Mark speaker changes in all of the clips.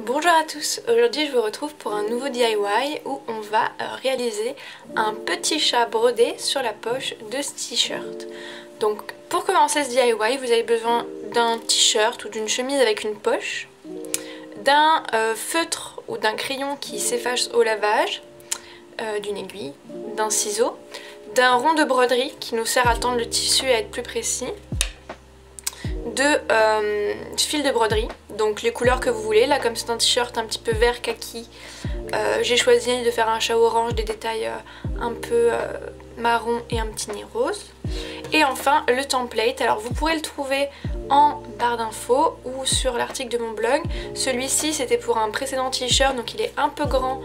Speaker 1: Bonjour à tous, aujourd'hui je vous retrouve pour un nouveau DIY où on va réaliser un petit chat brodé sur la poche de ce t-shirt. Donc pour commencer ce DIY, vous avez besoin d'un t-shirt ou d'une chemise avec une poche, d'un feutre ou d'un crayon qui s'efface au lavage, d'une aiguille, d'un ciseau, d'un rond de broderie qui nous sert à tendre le tissu et à être plus précis, de fil de broderie, donc les couleurs que vous voulez. Là, comme c'est un t-shirt un petit peu vert kaki, j'ai choisi de faire un chat orange, des détails un peu marron et un petit nez rose. Et enfin le template, alors vous pourrez le trouver en barre d'infos ou sur l'article de mon blog. Celui-ci c'était pour un précédent t-shirt, donc il est un peu grand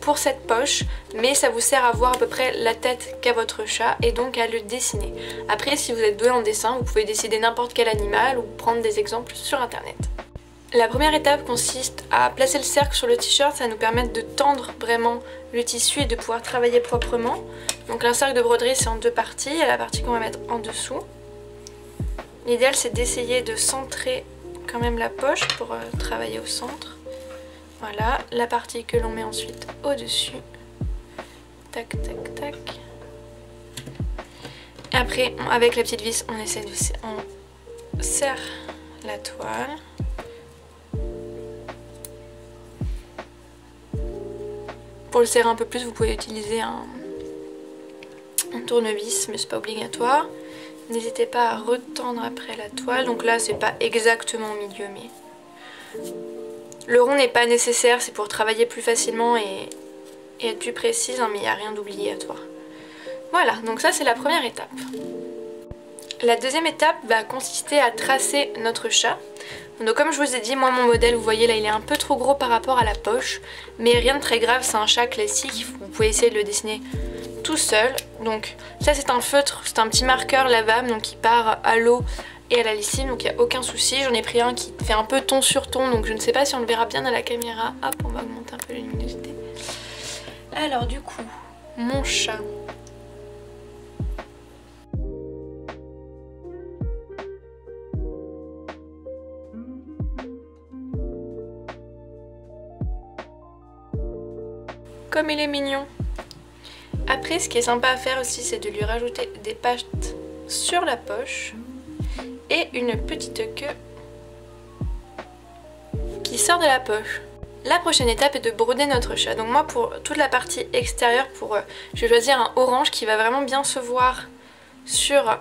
Speaker 1: pour cette poche, mais ça vous sert à voir à peu près la tête qu'a votre chat et donc à le dessiner. Après, si vous êtes doué en dessin, vous pouvez décider n'importe quel animal ou prendre des exemples sur internet. La première étape consiste à placer le cercle sur le t-shirt, ça va nous permettre de tendre vraiment le tissu et de pouvoir travailler proprement. Donc un cercle de broderie c'est en deux parties, il y a la partie qu'on va mettre en dessous. L'idéal c'est d'essayer de centrer quand même la poche pour travailler au centre. Voilà, la partie que l'on met ensuite au-dessus. Tac, tac, tac. Après, avec la petite vis, on serre la toile. Pour le serrer un peu plus, vous pouvez utiliser un tournevis, mais c'est pas obligatoire. N'hésitez pas à retendre après la toile. Donc là, c'est pas exactement au milieu, mais le rond n'est pas nécessaire, c'est pour travailler plus facilement et être plus précise, hein, mais il n'y a rien d'obligatoire. Voilà, donc ça c'est la première étape. La deuxième étape va consister à tracer notre chat. Donc comme je vous ai dit, moi mon modèle, vous voyez là, il est un peu trop gros par rapport à la poche, mais rien de très grave, c'est un chat classique, vous pouvez essayer de le dessiner tout seul. Donc ça c'est un feutre, c'est un petit marqueur lavable, donc qui part à l'eau et à la lessive, donc il n'y a aucun souci. J'en ai pris un qui fait un peu ton sur ton, donc je ne sais pas si on le verra bien à la caméra. Hop, on va augmenter un peu la luminosité. Alors du coup, mon chat. Comme il est mignon. Après, ce qui est sympa à faire aussi, c'est de lui rajouter des pattes sur la poche et une petite queue qui sort de la poche. La prochaine étape est de broder notre chat. Donc moi, pour toute la partie extérieure, je vais choisir un orange qui va vraiment bien se voir sur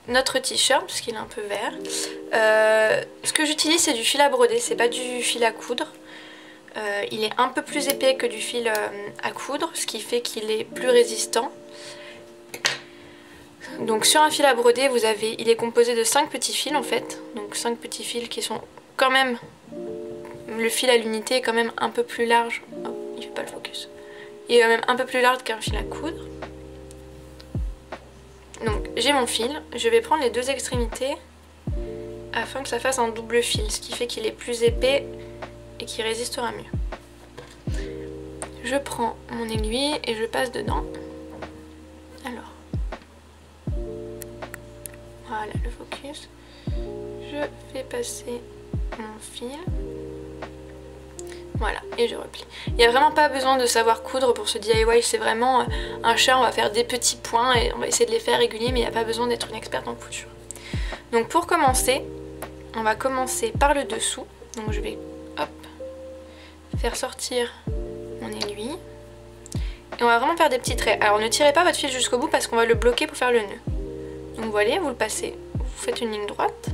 Speaker 1: notre t-shirt parce qu'il est un peu vert. Ce que j'utilise, c'est du fil à broder, c'est pas du fil à coudre. Il est un peu plus épais que du fil à coudre, ce qui fait qu'il est plus résistant. Donc sur un fil à broder, il est composé de 5 petits fils en fait. Donc 5 petits fils qui sont quand même... Le fil à l'unité est quand même un peu plus large. Oh, il fait pas le focus. Il est même un peu plus large qu'un fil à coudre. Donc j'ai mon fil, je vais prendre les deux extrémités afin que ça fasse un double fil, ce qui fait qu'il est plus épais et qui résistera mieux. Je prends mon aiguille et je passe dedans. Alors, voilà le focus. Je fais passer mon fil. Voilà, et je replie. Il n'y a vraiment pas besoin de savoir coudre pour ce DIY, c'est vraiment un chat, on va faire des petits points et on va essayer de les faire réguliers, mais il n'y a pas besoin d'être une experte en couture. Donc pour commencer, on va commencer par le dessous. Donc je vais, hop, faire sortir mon aiguille. Et on va vraiment faire des petits traits. Alors ne tirez pas votre fil jusqu'au bout parce qu'on va le bloquer pour faire le nœud. Donc voilà, vous le passez, vous faites une ligne droite.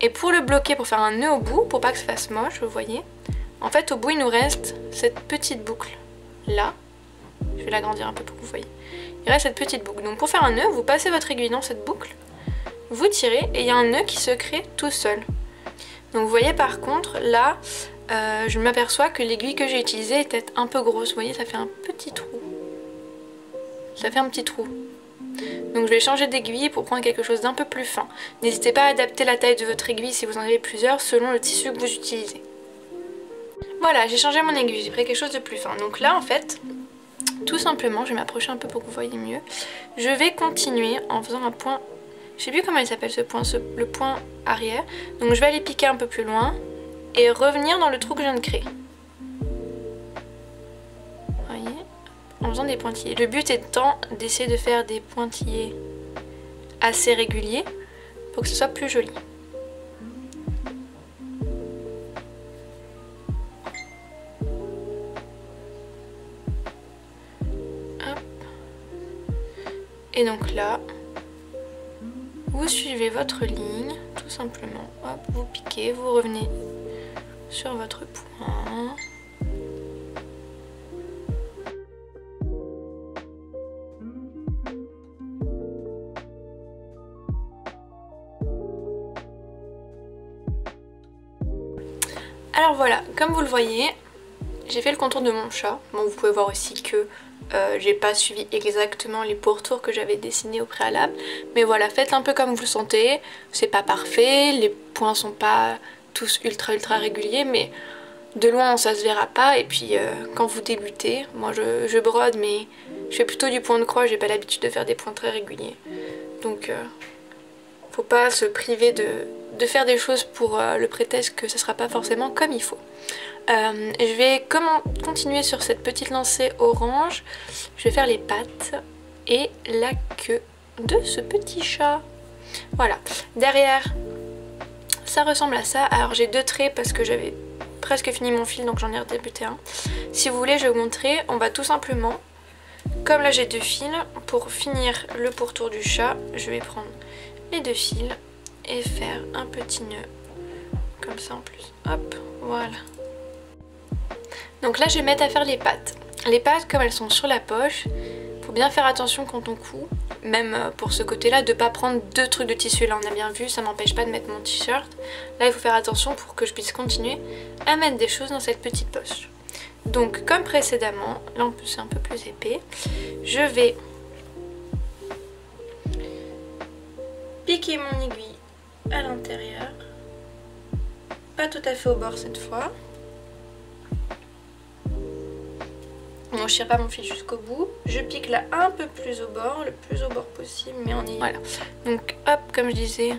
Speaker 1: Et pour le bloquer, pour faire un nœud au bout, pour pas que ça fasse moche, vous voyez, en fait au bout il nous reste cette petite boucle là. Je vais l'agrandir un peu pour que vous voyez. Il reste cette petite boucle. Donc pour faire un nœud, vous passez votre aiguille dans cette boucle, vous tirez et il y a un nœud qui se crée tout seul. Donc vous voyez par contre là, je m'aperçois que l'aiguille que j'ai utilisée est peut-être un peu grosse. Vous voyez, ça fait un petit trou. Ça fait un petit trou. Donc je vais changer d'aiguille pour prendre quelque chose d'un peu plus fin. N'hésitez pas à adapter la taille de votre aiguille si vous en avez plusieurs selon le tissu que vous utilisez. Voilà, j'ai changé mon aiguille, j'ai pris quelque chose de plus fin. Donc là en fait, tout simplement, je vais m'approcher un peu pour que vous voyez mieux. Je vais continuer en faisant un point Je sais plus comment il s'appelle ce point, le point arrière. Donc je vais aller piquer un peu plus loin. et revenir dans le trou que je viens de créer. Vous voyez, en faisant des pointillés. Le but étant d'essayer de faire des pointillés assez réguliers pour que ce soit plus joli. Hop. Et donc là, vous suivez votre ligne, tout simplement. Hop, vous piquez, vous revenez sur votre point. Alors voilà, comme vous le voyez, j'ai fait le contour de mon chat. Bon, vous pouvez voir aussi que j'ai pas suivi exactement les pourtours que j'avais dessinés au préalable. Mais voilà, faites un peu comme vous le sentez. C'est pas parfait, les points sont pas tous ultra réguliers, mais de loin ça se verra pas. Et puis quand vous débutez, moi je brode, mais je fais plutôt du point de croix, j'ai pas l'habitude de faire des points très réguliers. Donc faut pas se priver de faire des choses pour le prétexte que ça sera pas forcément comme il faut. Je vais continuer sur cette petite lancée orange. Je vais faire les pattes et la queue de ce petit chat. Voilà, derrière ça ressemble à ça. Alors j'ai deux traits parce que j'avais presque fini mon fil, donc j'en ai redébuté un. Si vous voulez, je vais vous montrer. On va tout simplement, comme là j'ai deux fils, pour finir le pourtour du chat, je vais prendre les deux fils et faire un petit nœud comme ça en plus. Hop, voilà. Donc là je vais mettre à faire les pattes. Les pattes, comme elles sont sur la poche, faut bien faire attention quand on coud, même pour ce côté là, de pas prendre deux trucs de tissu. Là on a bien vu, ça m'empêche pas de mettre mon t-shirt. Là il faut faire attention pour que je puisse continuer à mettre des choses dans cette petite poche. Donc comme précédemment, là en plus c'est un peu plus épais, je vais piquer mon aiguille à l'intérieur, pas tout à fait au bord cette fois. Bon, je tire pas mon fil jusqu'au bout, je pique là un peu plus au bord, le plus au bord possible, mais on y est. Voilà, donc hop, comme je disais,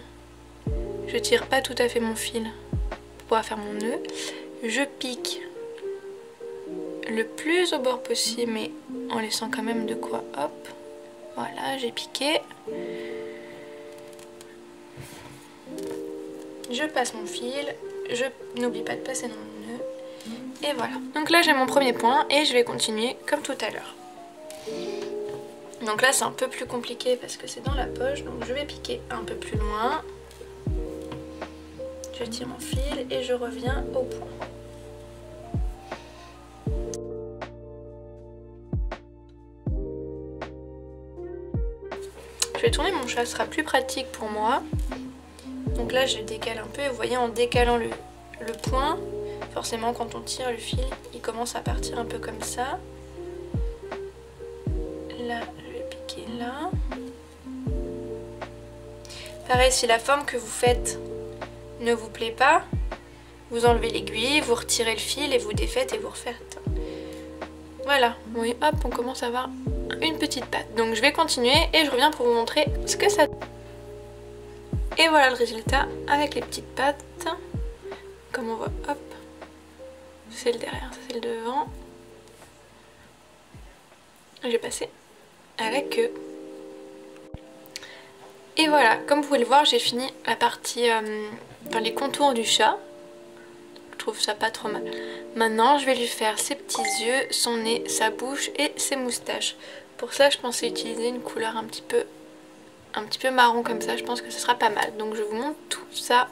Speaker 1: je tire pas tout à fait mon fil pour pouvoir faire mon nœud, je pique le plus au bord possible, mais en laissant quand même de quoi. Hop, voilà, j'ai piqué. Je passe mon fil, je n'oublie pas de passer dans le nœud, et voilà. Donc là j'ai mon premier point et je vais continuer comme tout à l'heure. Donc là c'est un peu plus compliqué parce que c'est dans la poche, donc je vais piquer un peu plus loin. Je tire mon fil et je reviens au point. Je vais tourner mon chat, ce sera plus pratique pour moi. Donc là je décale un peu et vous voyez en décalant le point, forcément quand on tire le fil il commence à partir un peu comme ça. Là je vais piquer là. Pareil, si la forme que vous faites ne vous plaît pas, vous enlevez l'aiguille, vous retirez le fil et vous défaites et vous refaites. Voilà, oui, hop, on commence à avoir une petite patte. Donc je vais continuer et je reviens pour vous montrer ce que ça donne. Et voilà le résultat avec les petites pattes. Comme on voit, hop, c'est le derrière, ça c'est le devant. Je vais passer à la queue. Et voilà, comme vous pouvez le voir, j'ai fini la partie, enfin les contours du chat. Je trouve ça pas trop mal. Maintenant, je vais lui faire ses petits yeux, son nez, sa bouche et ses moustaches. Pour ça, je pensais utiliser une couleur un petit peu marron comme ça. Je pense que ce sera pas mal. Donc, je vous montre tout ça.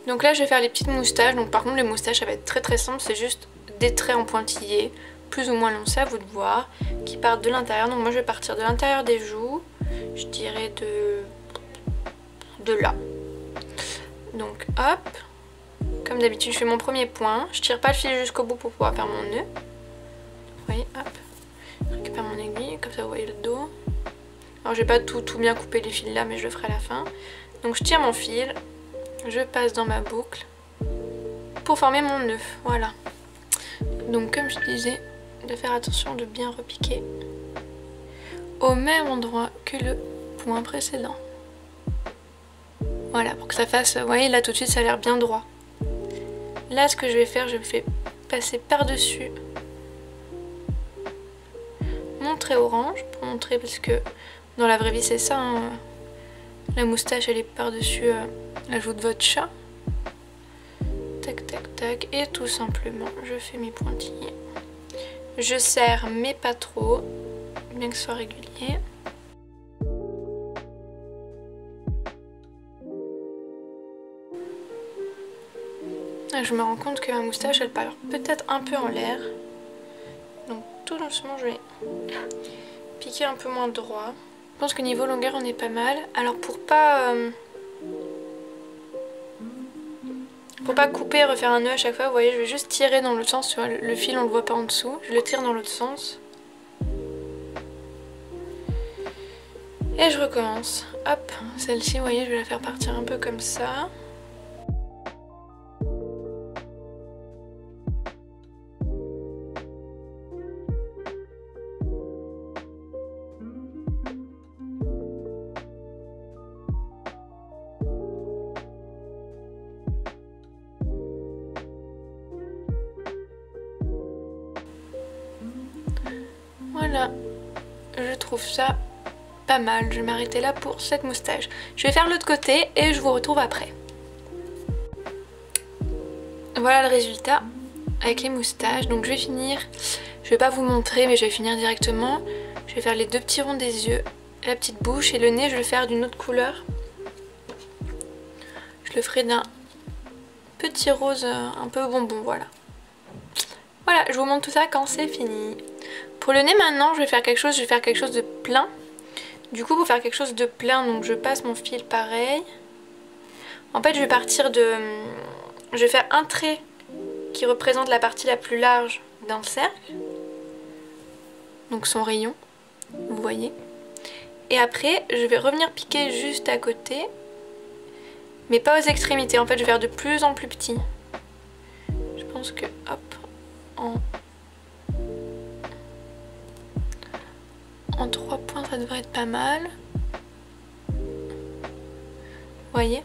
Speaker 1: Donc là, je vais faire les petites moustaches. Donc, par contre, les moustaches, ça va être très simple. C'est juste des traits en pointillés, plus ou moins longs, c'est à vous de voir, qui partent de l'intérieur. Donc, moi, je vais partir de l'intérieur des joues. Je dirais de là. Donc hop, comme d'habitude je fais mon premier point, je tire pas le fil jusqu'au bout pour pouvoir faire mon nœud. Vous voyez, hop, je récupère mon aiguille, comme ça vous voyez le dos. Alors j'ai pas tout bien coupé les fils là, mais je le ferai à la fin. Donc je tire mon fil, je passe dans ma boucle pour former mon nœud, voilà. Donc comme je disais, de faire attention de bien repiquer au même endroit que le point précédent. Voilà, pour que ça fasse, vous voyez là tout de suite ça a l'air bien droit. Là ce que je vais faire, je vais passer par-dessus mon trait orange pour montrer, parce que dans la vraie vie c'est ça, hein. La moustache elle est par-dessus la joue de votre chat. Tac tac tac, et tout simplement je fais mes pointillés. Je serre mais pas trop, bien que ce soit régulier. Je me rends compte que ma moustache elle part peut-être un peu en l'air. Donc tout doucement je vais piquer un peu moins droit. Je pense que niveau longueur on est pas mal. Alors pour pas couper et refaire un nœud à chaque fois, vous voyez, je vais juste tirer dans l'autre sens. Le fil on le voit pas en dessous, je le tire dans l'autre sens. Et je recommence. Hop, celle-ci, vous voyez, je vais la faire partir un peu comme ça. Voilà, je trouve ça pas mal. Je vais m'arrêter là pour cette moustache. Je vais faire l'autre côté et je vous retrouve après. Voilà le résultat avec les moustaches. Donc je vais finir, je vais pas vous montrer mais je vais finir directement. Je vais faire les deux petits ronds des yeux, la petite bouche, et le nez je vais le faire d'une autre couleur. Je le ferai d'un petit rose un peu bonbon, voilà. Voilà, je vous montre tout ça quand c'est fini. Pour le nez maintenant, je vais faire quelque chose de plein. Du coup, pour faire quelque chose de plein, donc je passe mon fil pareil. En fait, je vais partir de... Je vais faire un trait qui représente la partie la plus large d'un cercle. Donc son rayon, vous voyez. Et après, je vais revenir piquer juste à côté. Mais pas aux extrémités, en fait, je vais faire de plus en plus petit. Je pense que, hop, en 3 points ça devrait être pas mal. Vous voyez?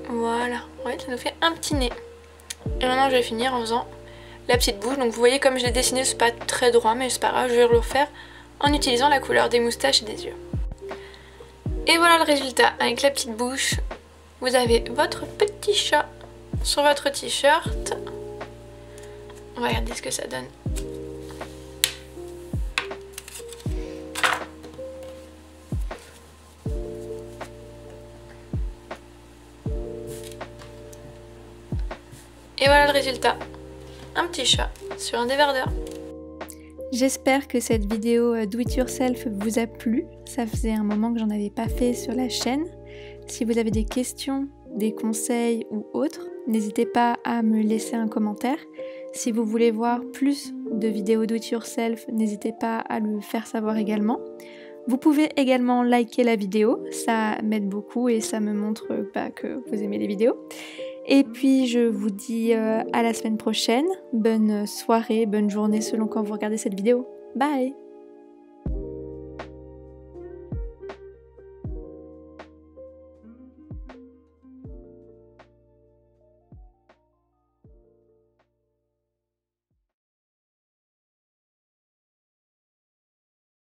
Speaker 1: Voilà, ouais, ça nous fait un petit nez. Et maintenant je vais finir en faisant la petite bouche. Donc vous voyez comme je l'ai dessiné, c'est pas très droit mais c'est pas grave, je vais le refaire en utilisant la couleur des moustaches et des yeux. Et voilà le résultat, avec la petite bouche. Vous avez votre petit chat sur votre t-shirt. On va regarder ce que ça donne. Et voilà le résultat. Un petit chat sur un débardeur.
Speaker 2: J'espère que cette vidéo Do It Yourself vous a plu. Ça faisait un moment que j'en avais pas fait sur la chaîne. Si vous avez des questions, des conseils ou autres, n'hésitez pas à me laisser un commentaire. Si vous voulez voir plus de vidéos Do It Yourself, n'hésitez pas à le faire savoir également. Vous pouvez également liker la vidéo, ça m'aide beaucoup et ça me montre que vous aimez les vidéos. Et puis je vous dis à la semaine prochaine. Bonne soirée, bonne journée selon quand vous regardez cette vidéo. Bye!